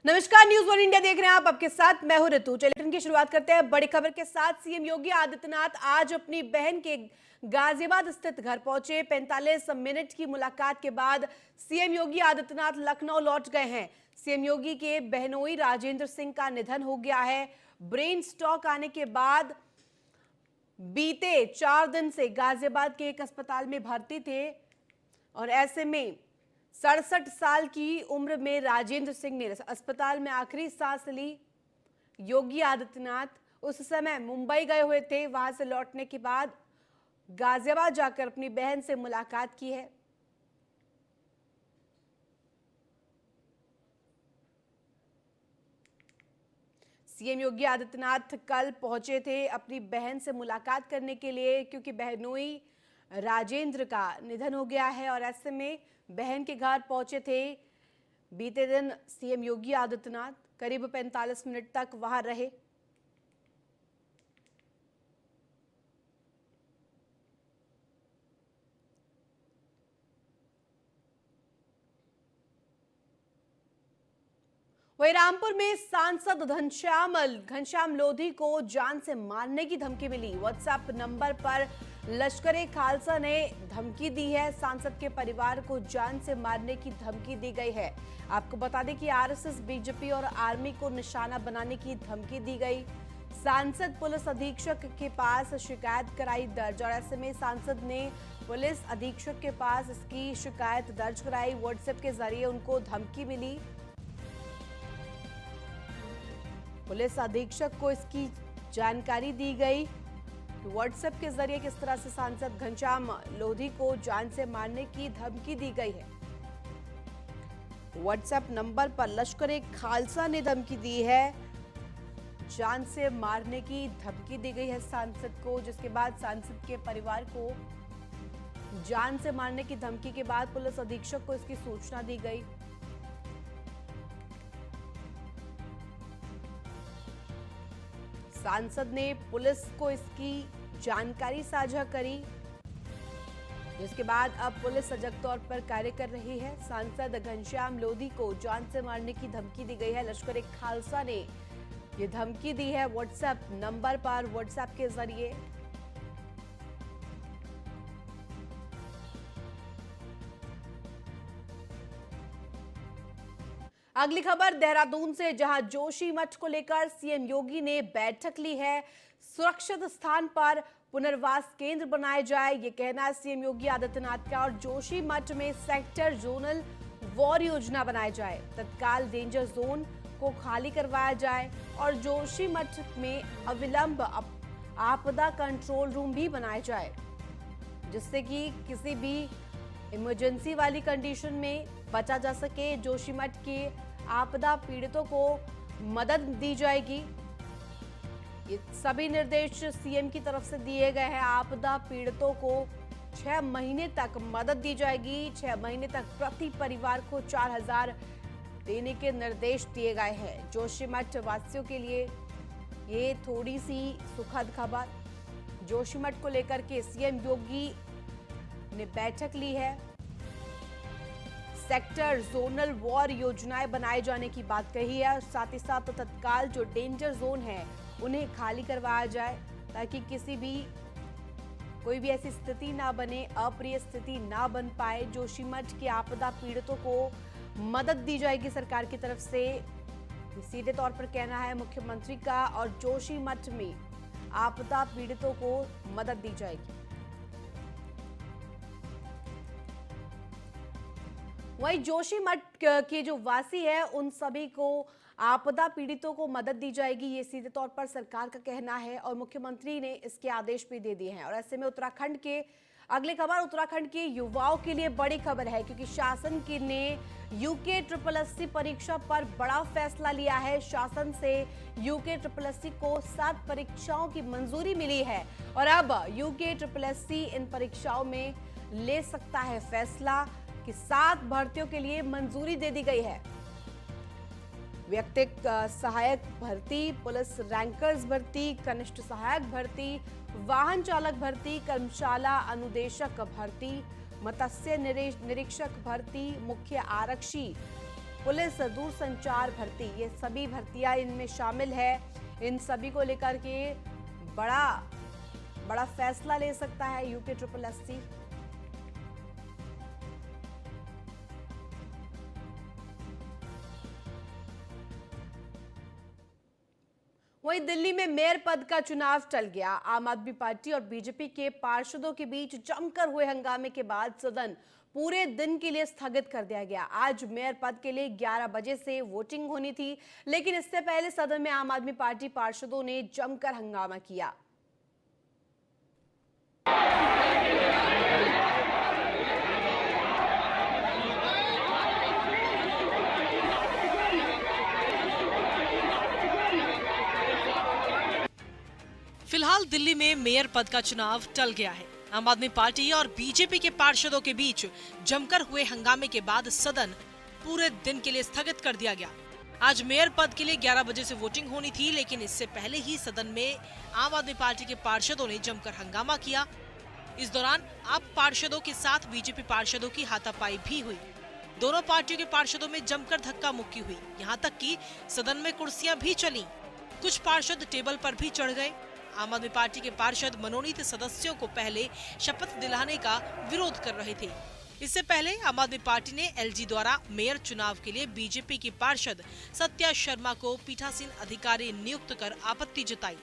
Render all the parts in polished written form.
नमस्कार, news one India देख रहे हैं आप। आपके साथ मैं हूं ऋतु। चलिए की शुरुआत करते हैं बड़ी खबर के साथ। सीएम योगी आदित्यनाथ आज अपनी बहन के गाजियाबाद स्थित घर पहुंचे। 45 मिनट की मुलाकात के बाद सीएम योगी आदित्यनाथ लखनऊ लौट गए हैं। सीएम योगी के बहनोई राजेंद्र सिंह का निधन हो गया है। ब्रेन स्ट्रोक आने के बाद बीते 4 दिन से गाजियाबाद के एक अस्पताल में भर्ती थे और ऐसे में 67 साल की उम्र में राजेंद्र सिंह ने अस्पताल में आखिरी सांस ली। योगी आदित्यनाथ उस समय मुंबई गए हुए थे। वहां से लौटने के बाद गाजियाबाद जाकर अपनी बहन से मुलाकात की है। सीएम योगी आदित्यनाथ कल पहुंचे थे अपनी बहन से मुलाकात करने के लिए, क्योंकि बहनोई राजेंद्र का निधन हो गया है और ऐसे में बहन के घर पहुंचे थे। बीते दिन सीएम योगी आदित्यनाथ करीब 45 मिनट तक वहां रहे। वहीं रामपुर में सांसद घनश्याम लोधी को जान से मारने की धमकी मिली। व्हाट्सएप नंबर पर लश्कर-ए खालसा ने धमकी दी है। सांसद के परिवार को जान से मारने की धमकी दी गई है। आपको बता दें कि आरएसएस, बीजेपी और आर्मी को निशाना बनाने की धमकी दी गई। सांसद पुलिस अधीक्षक के पास शिकायत कराई दर्ज और ऐसे में सांसद ने पुलिस अधीक्षक के पास इसकी शिकायत दर्ज कराई। व्हाट्सएप के जरिए उनको धमकी मिली। पुलिस अधीक्षक को इसकी जानकारी दी गई। व्हाट्सएप के जरिए किस तरह से सांसद घनश्याम लोधी को जान से मारने की धमकी दी गई है। व्हाट्सएप नंबर पर लश्कर-ए खालसा ने धमकी दी है। जान से मारने की धमकी दी गई है सांसद को, जिसके बाद सांसद के परिवार को जान से मारने की धमकी के बाद पुलिस अधीक्षक को इसकी सूचना दी गई। सांसद ने पुलिस को इसकी जानकारी साझा करी, जिसके बाद अब पुलिस सजग तौर पर कार्य कर रही है। सांसद घनश्याम लोधी को जान से मारने की धमकी दी गई है। लश्कर-ए खालसा ने ये धमकी दी है व्हाट्सएप नंबर पर, व्हाट्सएप के जरिए। अगली खबर देहरादून से, जहां जोशीमठ को लेकर सीएम योगी ने बैठक ली है। सुरक्षित स्थान पर पुनर्वास केंद्र बनाए जाए, ये कहना है सीएम योगी आदित्यनाथ का। और जोशीमठ में सेक्टर जोनल वॉर योजना बनाई जाए, तत्काल डेंजर जोन को खाली करवाया जाए और जोशीमठ में अविलंब आपदा कंट्रोल रूम भी बनाए जाए, जिससे कि किसी भी इमरजेंसी वाली कंडीशन में बचा जा सके। जोशीमठ के आपदा पीड़ितों को मदद दी जाएगी। ये सभी निर्देश सीएम की तरफ से दिए गए हैं। आपदा पीड़ितों को 6 महीने तक मदद दी जाएगी। 6 महीने तक प्रति परिवार को 4000 देने के निर्देश दिए गए हैं। जोशीमठ वासियों के लिए ये थोड़ी सी सुखद खबर। जोशीमठ को लेकर के सीएम योगी ने बैठक ली है। सेक्टर जोनल वॉर योजनाएं बनाए जाने की बात कही है। साथ ही साथ तत्काल जो डेंजर जोन है उन्हें खाली करवाया जाए, ताकि कोई भी ऐसी स्थिति ना बने, अप्रिय स्थिति ना बन पाए। जोशीमठ के आपदा पीड़ितों को मदद दी जाएगी सरकार की तरफ से, सीधे तौर पर कहना है मुख्यमंत्री का। और जोशीमठ में आपदा पीड़ितों को मदद दी जाएगी। वहीं जोशीमठ के जो वासी है उन सभी को आपदा पीड़ितों को मदद दी जाएगी, ये सीधे तौर पर सरकार का कहना है और मुख्यमंत्री ने इसके आदेश भी दे दिए हैं। और ऐसे में उत्तराखंड के अगली खबर, उत्तराखंड के युवाओं के लिए बड़ी खबर है, क्योंकि शासन की ने यूके SSSC परीक्षा पर बड़ा फैसला लिया है। शासन से यूके SSSC को 7 परीक्षाओं की मंजूरी मिली है और अब यूके SSSC इन परीक्षाओं में ले सकता है फैसला कि 7 भर्तियों के लिए मंजूरी दे दी गई है। व्यक्तिक सहायक भर्ती, पुलिस रैंकर्स भर्ती, कनिष्ठ सहायक भर्ती, वाहन चालक भर्ती, कर्मशाला अनुदेशक भर्ती, मत्स्य निरीक्षक भर्ती, मुख्य आरक्षी पुलिस, दूरसंचार भर्ती, ये सभी भर्तियां इनमें शामिल है। इन सभी को लेकर के बड़ा बड़ा फैसला ले सकता है यूपी ट्रिपल एससी। वहीं दिल्ली में मेयर पद का चुनाव टल गया। आम आदमी पार्टी और बीजेपी के पार्षदों के बीच जमकर हुए हंगामे के बाद सदन पूरे दिन के लिए स्थगित कर दिया गया। आज मेयर पद के लिए 11 बजे से वोटिंग होनी थी, लेकिन इससे पहले सदन में आम आदमी पार्टी पार्षदों ने जमकर हंगामा किया। फिलहाल दिल्ली में मेयर पद का चुनाव टल गया है। आम आदमी पार्टी और बीजेपी के पार्षदों के बीच जमकर हुए हंगामे के बाद सदन पूरे दिन के लिए स्थगित कर दिया गया। आज मेयर पद के लिए 11 बजे से वोटिंग होनी थी, लेकिन इससे पहले ही सदन में आम आदमी पार्टी के पार्षदों ने जमकर हंगामा किया। इस दौरान आप पार्षदों के साथ बीजेपी पार्षदों की हाथापाई भी हुई। दोनों पार्टियों के पार्षदों में जमकर धक्का मुक्की हुई। यहाँ तक कि सदन में कुर्सियां भी चली। कुछ पार्षद टेबल पर भी चढ़ गए। आम आदमी पार्टी के पार्षद मनोनीत सदस्यों को पहले शपथ दिलाने का विरोध कर रहे थे। इससे पहले आम आदमी पार्टी ने एलजी द्वारा मेयर चुनाव के लिए बीजेपी की पार्षद सत्या शर्मा को पीठासीन अधिकारी नियुक्त कर आपत्ति जताई।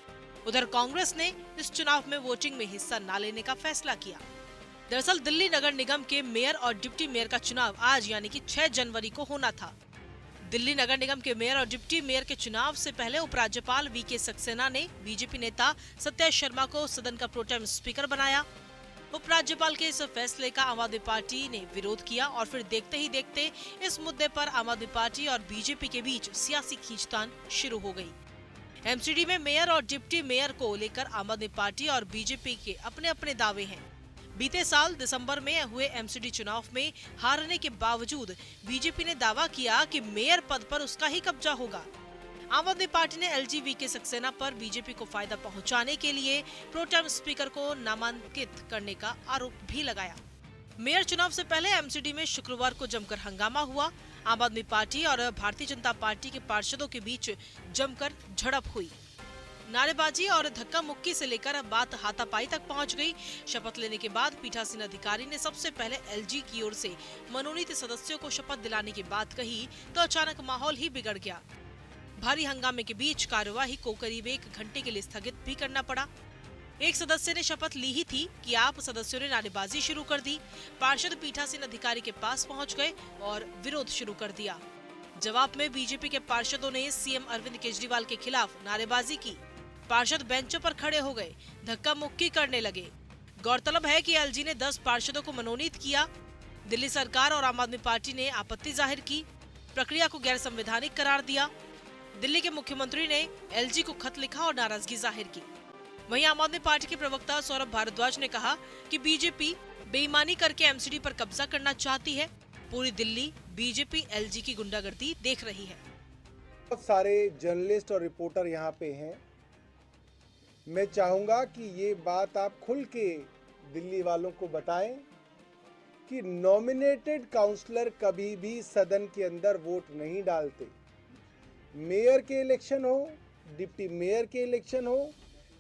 उधर कांग्रेस ने इस चुनाव में वोटिंग में हिस्सा न लेने का फैसला किया। दरअसल दिल्ली नगर निगम के मेयर और डिप्टी मेयर का चुनाव आज यानी कि 6 जनवरी को होना था। दिल्ली नगर निगम के मेयर और डिप्टी मेयर के चुनाव से पहले उपराज्यपाल वीके सक्सेना ने बीजेपी नेता सत्या शर्मा को सदन का प्रोटेम स्पीकर बनाया। उपराज्यपाल के इस फैसले का आम आदमी पार्टी ने विरोध किया और फिर देखते ही देखते इस मुद्दे पर आम आदमी पार्टी और बीजेपी के बीच सियासी खींचतान शुरू हो गई। एमसीडी में मेयर और डिप्टी मेयर को लेकर आम आदमी पार्टी और बीजेपी के अपने अपने दावे हैं। बीते साल दिसंबर में हुए एमसीडी चुनाव में हारने के बावजूद बीजेपी ने दावा किया कि मेयर पद पर उसका ही कब्जा होगा। आम आदमी पार्टी ने एलजी के सक्सेना पर बीजेपी को फायदा पहुंचाने के लिए प्रोटेम स्पीकर को नामांकित करने का आरोप भी लगाया। मेयर चुनाव से पहले एमसीडी में शुक्रवार को जमकर हंगामा हुआ। आम आदमी पार्टी और भारतीय जनता पार्टी के पार्षदों के बीच जमकर झड़प हुई। नारेबाजी और धक्का मुक्की से लेकर बात हाथापाई तक पहुंच गई। शपथ लेने के बाद पीठासीन अधिकारी ने सबसे पहले एलजी की ओर से मनोनीत सदस्यों को शपथ दिलाने की बात कही तो अचानक माहौल ही बिगड़ गया। भारी हंगामे के बीच कार्यवाही को करीब 1 घंटे के लिए स्थगित भी करना पड़ा। एक सदस्य ने शपथ ली ही थी कि आप सदस्यों ने नारेबाजी शुरू कर दी। पार्षद पीठासीन अधिकारी के पास पहुंच गए और विरोध शुरू कर दिया। जवाब में बीजेपी के पार्षदों ने सीएम अरविंद केजरीवाल के खिलाफ नारेबाजी की। पार्षद बेंचों पर खड़े हो गए, धक्का मुक्की करने लगे। गौरतलब है कि एलजी ने 10 पार्षदों को मनोनीत किया। दिल्ली सरकार और आम आदमी पार्टी ने आपत्ति जाहिर की, प्रक्रिया को गैर संवैधानिक करार दिया। दिल्ली के मुख्यमंत्री ने एलजी को खत लिखा और नाराजगी जाहिर की। वहीं आम आदमी पार्टी के प्रवक्ता सौरभ भारद्वाज ने कहा कि बीजेपी बेईमानी करके एमसीडी पर कब्जा करना चाहती है। पूरी दिल्ली बीजेपी एलजी की गुंडागर्दी देख रही है। बहुत सारे जर्नलिस्ट और रिपोर्टर यहाँ पे हैं। मैं चाहूँगा कि ये बात आप खुल के दिल्ली वालों को बताएं कि नॉमिनेटेड काउंसलर कभी भी सदन के अंदर वोट नहीं डालते। मेयर के इलेक्शन हो, डिप्टी मेयर के इलेक्शन हो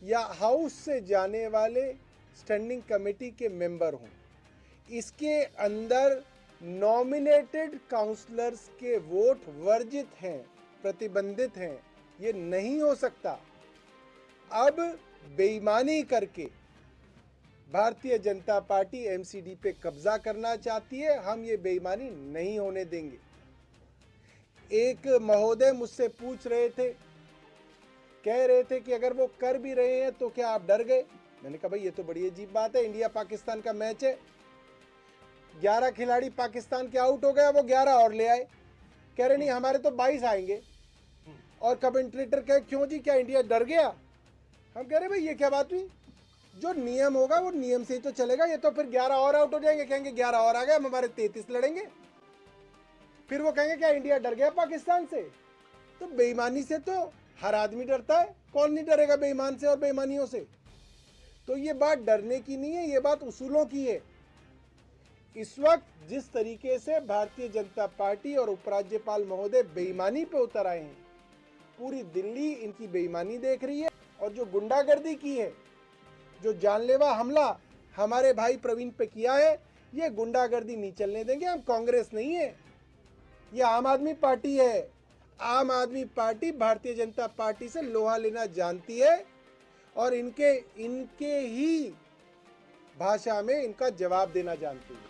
या हाउस से जाने वाले स्टैंडिंग कमेटी के मेंबर हों, इसके अंदर नॉमिनेटेड काउंसलर्स के वोट वर्जित हैं, प्रतिबंधित हैं। ये नहीं हो सकता। अब बेईमानी करके भारतीय जनता पार्टी एमसीडी पे कब्जा करना चाहती है। हम ये बेईमानी नहीं होने देंगे। एक महोदय मुझसे पूछ रहे थे, कह रहे थे कि अगर वो कर भी रहे हैं तो क्या आप डर गए? मैंने कहा भाई ये तो बड़ी अजीब बात है। इंडिया पाकिस्तान का मैच है, 11 खिलाड़ी पाकिस्तान के आउट हो गए, वो 11 और ले आए। कह रहे नहीं हमारे तो 22 आएंगे। और कमेंटेटर कहे क्यों जी, क्या इंडिया डर गया? हम कह रहे भाई ये क्या बात हुई? जो नियम होगा वो नियम से ही तो चलेगा। ये तो फिर 11 और आउट हो जाएंगे, कहेंगे 11 और आ गए, हम हमारे 33 लड़ेंगे। फिर वो कहेंगे क्या इंडिया डर गया पाकिस्तान से? तो बेईमानी से तो हर आदमी डरता है। कौन नहीं डरेगा बेईमान से और बेईमानियों से? तो ये बात डरने की नहीं है, ये बात उसूलों की है। इस वक्त जिस तरीके से भारतीय जनता पार्टी और उपराज्यपाल महोदय बेईमानी पे उतर आए हैं, पूरी दिल्ली इनकी बेईमानी देख रही है। और जो गुंडागर्दी की है, जो जानलेवा हमला हमारे भाई प्रवीण पे किया है, ये गुंडागर्दी नहीं चलने देंगे। हम कांग्रेस नहीं है, ये आम आदमी पार्टी है। आम आदमी पार्टी भारतीय जनता पार्टी से लोहा लेना जानती है और इनके ही भाषा में इनका जवाब देना जानती है।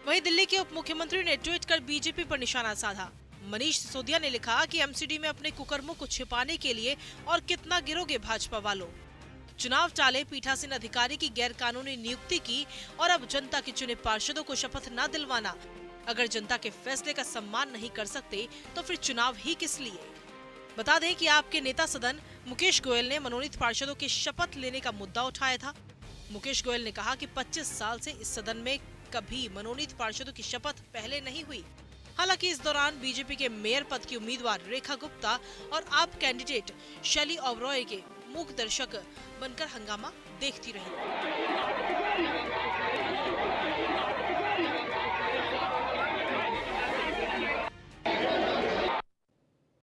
वहीं दिल्ली के उप मुख्यमंत्री ने ट्वीट कर बीजेपी पर निशाना साधा। मनीष सिसोदिया ने लिखा कि एमसीडी में अपने कुकर्मों को छिपाने के लिए और कितना गिरोगे भाजपा वालों। चुनाव टाले, पीठासीन अधिकारी की गैर कानूनी नियुक्ति की और अब जनता के चुने पार्षदों को शपथ न दिलवाना। अगर जनता के फैसले का सम्मान नहीं कर सकते तो फिर चुनाव ही किस लिए। बता दें कि आपके नेता सदन मुकेश गोयल ने मनोनीत पार्षदों की शपथ लेने का मुद्दा उठाया था। मुकेश गोयल ने कहा कि 25 साल से इस सदन में कभी मनोनीत पार्षदों की शपथ पहले नहीं हुई। हालांकि इस दौरान बीजेपी के मेयर पद की उम्मीदवार रेखा गुप्ता और आप कैंडिडेट शैली ओबरॉय के मूक दर्शक बनकर हंगामा देखती रही।